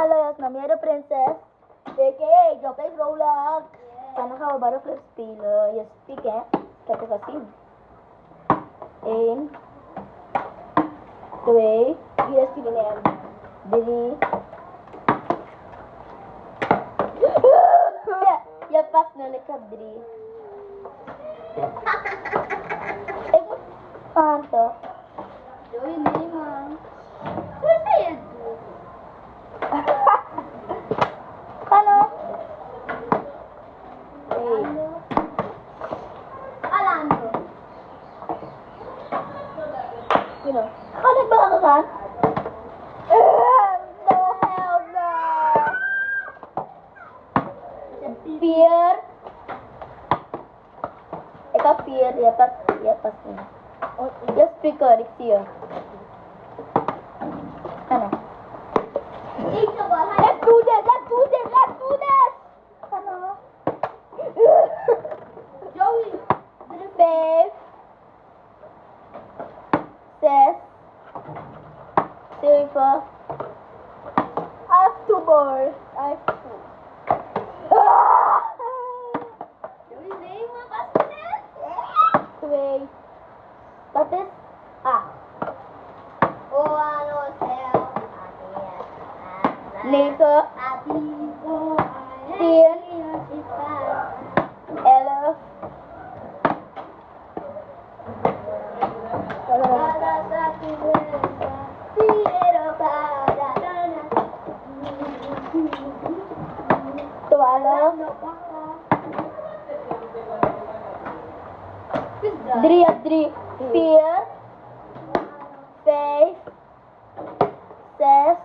Halo Yasna, meer princess. Oké, jag är Roland. Dan gaan we butterfly spelen. Je spiek hè. Ik heb het gezien. 1, 2, 3. Je past nu, ik heb 3. Ik moet aan toch? Doe je niet, man. Hoe is je het doen? Hallo. Alando. Sino? Kan ik ba gegaan? No, hell no. 4. Ik heb 4. Je past niet. Je speaker, ik zie je. Ano? Ik zo wel. Let's do this! Let's do this! Let's do this! Ano? Joey. 5, 6, 7. I have 2 more. I have 2. Joey, nee, maar wat is dit? 2. Dat is 8. Oh, ano, sel. 9, Atigo. 10, 11. Drie op 3. 4, 5, 6.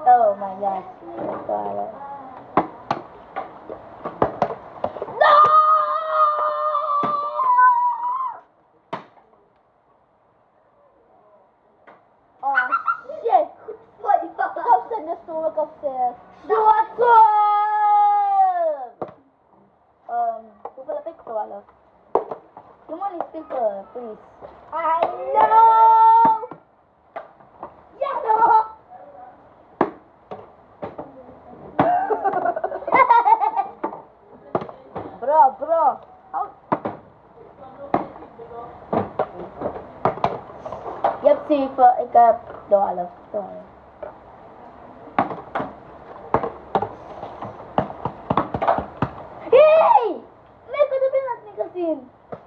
Oh my god. 12. No! Oh shit. Ik heb de stoel opgezet. Hoeveel heb ik? 12. You want to speaker, please? I know! Yes! Bro. How? Je hebt 7, ik heb 12. Hey! May katabi natin kasi.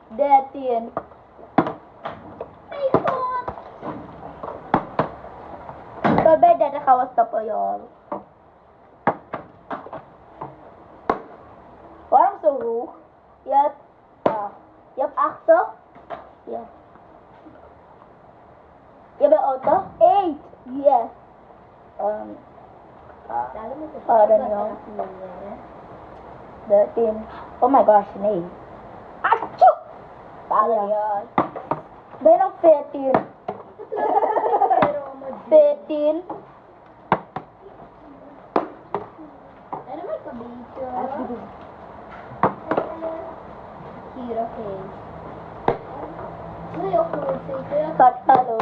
13. My God! Waarbij dat gaan we stoppen, joh. Waarom zo hoog? Je hebt 8 toch? Ja. Je bent auto? 8. Yes. I don't know. 13. Oh my gosh, nee. Achoo! Ayan. Ben of 14. 14. Ano may kabito? Hier, oké. Wil je ook gewoon zitten? Kat, hallo.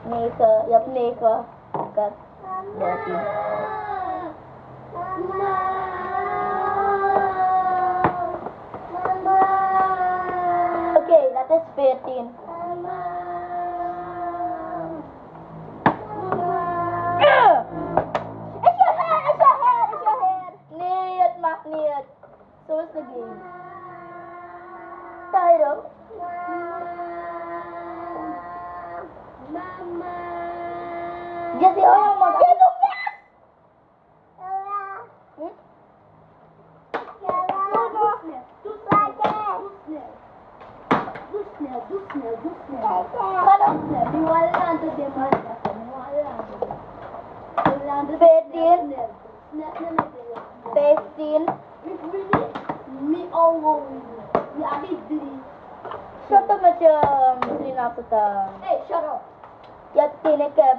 9. Je hebt 9. Kat. 13. Oké, dat is 14. Is your head. Nee, het mag niet. Zo is de game. Title. Jesse, oh your mom. Get up there. Doe snel. Hallo. Nu al aan de demanda. 14. 15. Shut up met je sinaputa. Hey, shut up. Je hebt 10, ik heb.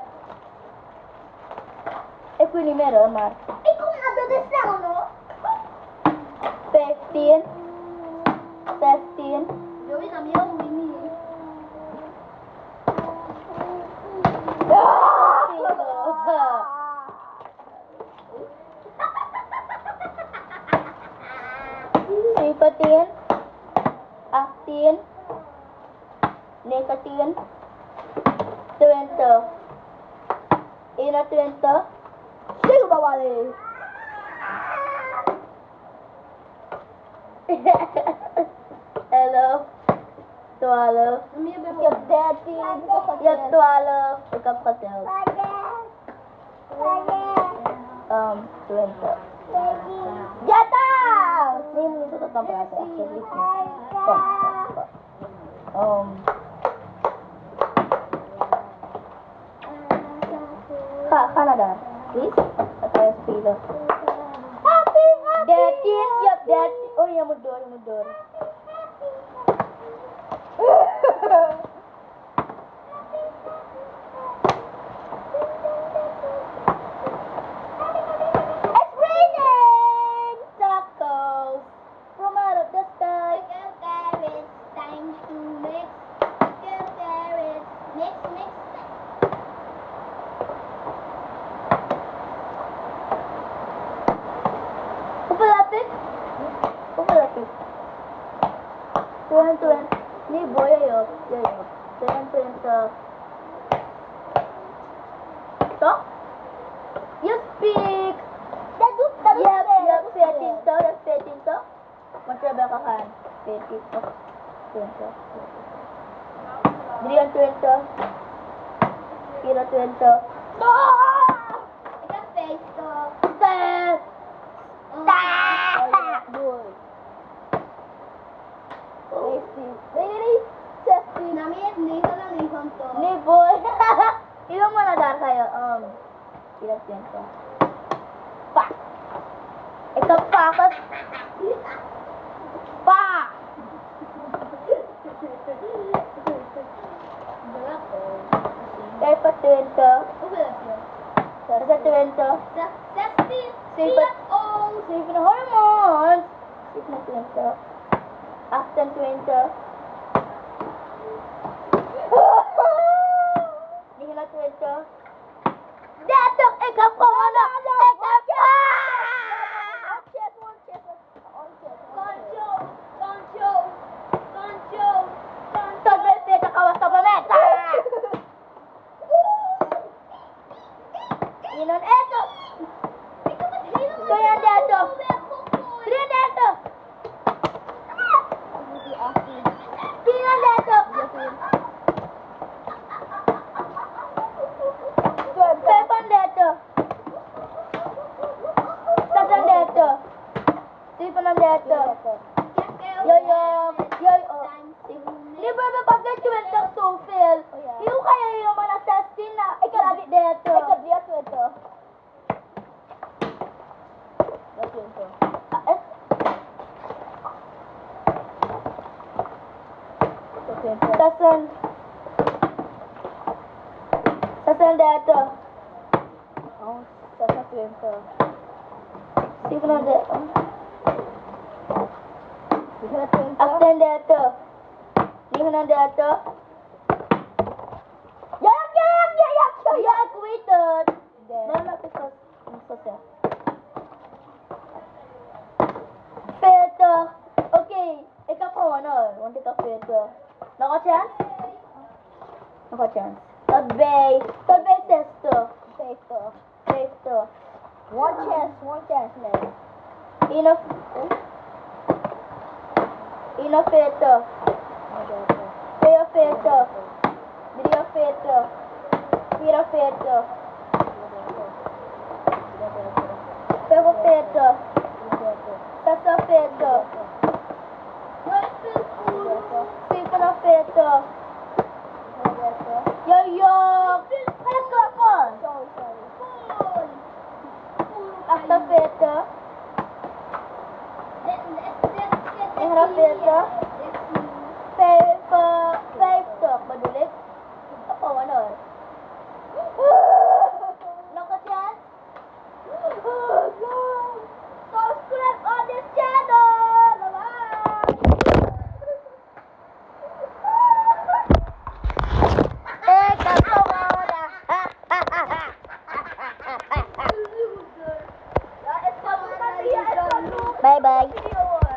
Ik wil niet meer hoor, maar. Ik kom naar de snel, no? 15. 16. Joey, nam je ook niet. nicotine, actin, nicotine, 20. Ina 20. Sige bawali. Hello. 12. Your daddy. Yeah, 12. Ikaw 14. 20. Jata! Name nito tatang pala actually. Canada. Please. Atau spilo. Happy. Daddy, yep, daddy. Oh, iya mundur. It's raining! Tacos from out of the sky. Time to mix. Mix. Upalapit. Tuan. Ni boy ayo. Tuan. Talk. You speak. Yep, fetting to. Magtrabaho ka kan. Fetting to. Drian 20. Kira 20. Ikaw face talk. Step. Boy. Namit ni ko lang ni konto. Ni boy. Ilang mo nadar kayo? Kira 20. Pa. Ikaw pa kas. Pa. Kaya pa 20. Sa 20. Safe na hormones. Safe na 20. After 20. Hindi na 20. Datang ikaw ko na. Inon eto. Kaya dito. Sino dito? Sino dito? Pepan dito. Sasan dito. Sino dito? Yo. Di ba ba pag nag-20 Sofil? Yung kaya yung mga testing na ikalagi dito. Ito. Sasan dito. Sasan 20. Sino dito? After dito. Sino dito? Yak, waited. Mama, because Feto. Okay, ikaw po, ano? Want ka feto. Naka chance? Tagbay testo. Feto. One chance, man. Ino feto. Peo feto. Video feto. Mira feto. Pero feto. Sasa feto. Sito na feto. Yo. Ano ka po? After feto. Ehra feto. Five talk. Madulit. Ako, ano? Nakatyan? Subscribe on this channel! Bye-bye! Bye-bye!